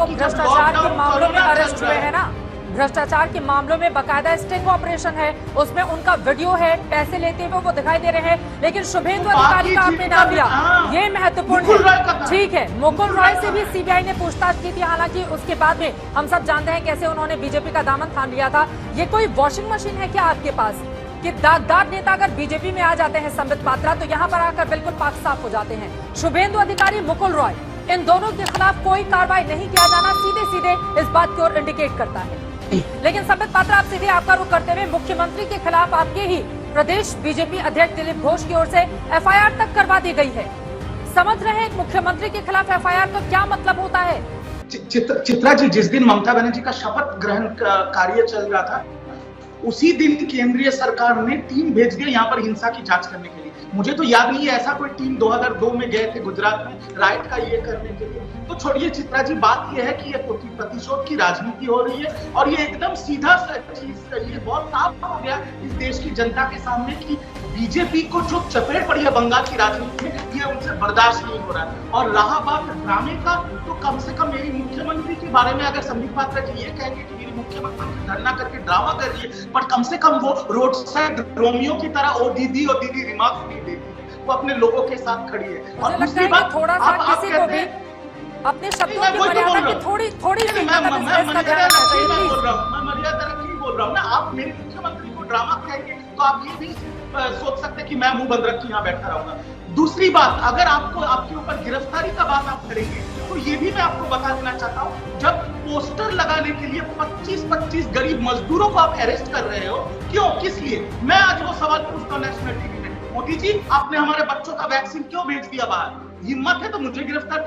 वो भ्रष्टाचार के मामलों में अरेस्ट हुए हैं ना, भ्रष्टाचार के मामलों में बकायदा स्टिंग ऑपरेशन है, उसमें उनका वीडियो है, पैसे लेते हुए वो दिखाई दे रहे हैं, लेकिन शुभेंदु अधिकारी का आपने नाम लिया, ये महत्वपूर्ण है। ठीक है, मुकुल रॉय से भी सीबीआई ने पूछताछ की थी, हालांकि उसके बाद में हम सब जानते हैं कैसे उन्होंने बीजेपी का दामन थाम लिया था। ये कोई वॉशिंग मशीन है क्या आपके पास कि दागदार नेता अगर बीजेपी में आ जाते हैं संबित पात्रा, तो यहाँ पर आकर बिल्कुल पाक साफ हो जाते हैं। शुभेंदु अधिकारी, मुकुल रॉय, इन दोनों के खिलाफ कोई कार्रवाई नहीं किया जाना सीधे सीधे इस बात की ओर इंडिकेट करता है। लेकिन संबित पात्रा, आप सीधे आपका रुख करते हुए मुख्यमंत्री के खिलाफ आपके ही प्रदेश बीजेपी अध्यक्ष दिलीप घोष की ओर से एफआईआर तक करवा दी गई है। समझ रहे हैं मुख्यमंत्री के खिलाफ एफआईआर का क्या मतलब होता है? चित्रा जी, जिस दिन ममता बनर्जी का शपथ ग्रहण कार्य चल रहा था, उसी दिन केंद्रीय सरकार ने टीम भेज दिया यहाँ पर हिंसा की जांच करने के लिए। मुझे तो याद नहीं है ऐसा कोई टीम 2002 में गए थे गुजरात में राइट का ये करने के लिए। तो छोड़िए चित्रा जी, बात ये है कि ये प्रतिशोध की राजनीति हो रही है और ये एकदम सीधा चीज, ये बहुत साफ हो गया इस देश की जनता के सामने कि बीजेपी को जो चपेट पड़ी है बंगाल की राजनीति में, ये उनसे बर्दाश्त नहीं हो रहा है। और रहा बात ड्रामे का, तो कम से कम मेरी मुख्यमंत्री के बारे में अगर संबित पात्रा जी ये कहेंगे कि मेरी मुख्यमंत्री धरना करके ड्रामा कर रही है, पर कम से कम वो रोड साइड रोमियो की तरह ओ दीदी रिमार्क्स नहीं देती है, वो अपने लोगों के साथ खड़ी है। और दूसरी बात, थोड़ा सा किसी को भी अपने शब्दों की मर्यादा की थोड़ी मैं मर्यादा रखी बोल रहा हूँ ना। आप मेरे मुख्यमंत्री को ड्रामा कहेंगे तो आप ये भी सोच सकते हैं कि मैं मुंह बंद रख के यहाँ बैठा रहूंगा। दूसरी बात, अगर आपको आपके ऊपर गिरफ्तारी का बात आप करेंगे तो ये भी मैं आपको बता देना चाहता हूँ, जब पोस्टर लगाने के लिए 25-25 गरीब मजदूरों को आप अरेस्ट कर रहे हो, क्यों, किस लिए? मैं आज वो सवाल पूछता हूँ नेशनल टीवी में, मोदी जी आपने हमारे बच्चों का वैक्सीन क्यों भेज दिया बाहर? हिम्मत है तो मुझे गिरफ्तार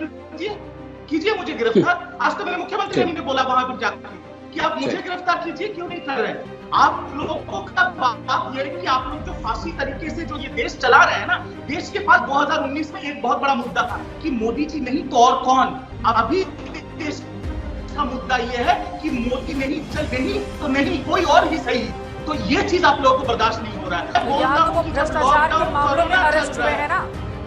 कीजिए मुझे गिरफ्तार। आज तो मेरे मुख्यमंत्री ने बोला वहां पर जाकर कि आप मुझे गिरफ्तार कीजिए, क्यों नहीं कर रहे? आप लोगों का बात यह है कि आप लोग जो फांसी तरीके से जो ये देश चला रहे हैं ना, देश के पास 2019 में एक बहुत बड़ा मुद्दा था कि मोदी जी नहीं तो और कौन। अभी देश का मुद्दा यह है कि मोदी नहीं, चल नहीं तो नहीं, कोई और ही सही। तो ये चीज आप लोगों को बर्दाश्त नहीं हो रहा है। भ्रष्टाचार के मामलों में अरेस्ट हुए हैं ना,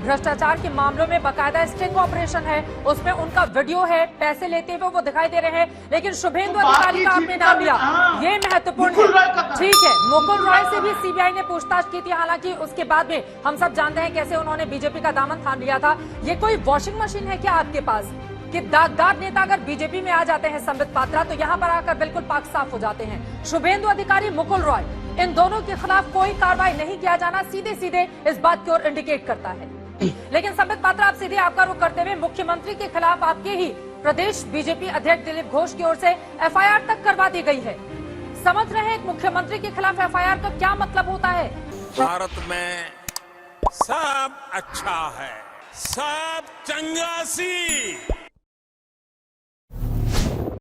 भ्रष्टाचार के मामलों में बकायदा स्टिंग ऑपरेशन है, उसमें उनका वीडियो है, पैसे लेते हुए वो दिखाई दे रहे हैं, लेकिन शुभेंदु अधिकारी का आपने नाम लिया, ये महत्वपूर्ण है। ठीक है, मुकुल रॉय से भी सीबीआई ने पूछताछ की थी, हालांकि उसके बाद में हम सब जानते हैं कैसे उन्होंने बीजेपी का दामन थाम लिया था। ये कोई वॉशिंग मशीन है क्या आपके पास कि दागदार नेता अगर बीजेपी में आ जाते हैं संबित पात्रा, तो यहाँ पर आकर बिल्कुल पाक साफ हो जाते हैं? शुभेंदु अधिकारी, मुकुल रॉय, इन दोनों के खिलाफ कोई कार्रवाई नहीं किया जाना सीधे सीधे इस बात की ओर इंडिकेट करता है। लेकिन संबित पात्रा, आप सीधे आपका रुख करते हुए मुख्यमंत्री के खिलाफ आपके ही प्रदेश बीजेपी अध्यक्ष दिलीप घोष की ओर से एफआईआर तक करवा दी गई है। समझ रहे हैं मुख्यमंत्री के खिलाफ एफआईआर का क्या मतलब होता है? भारत में सब अच्छा है, सब चंगासी।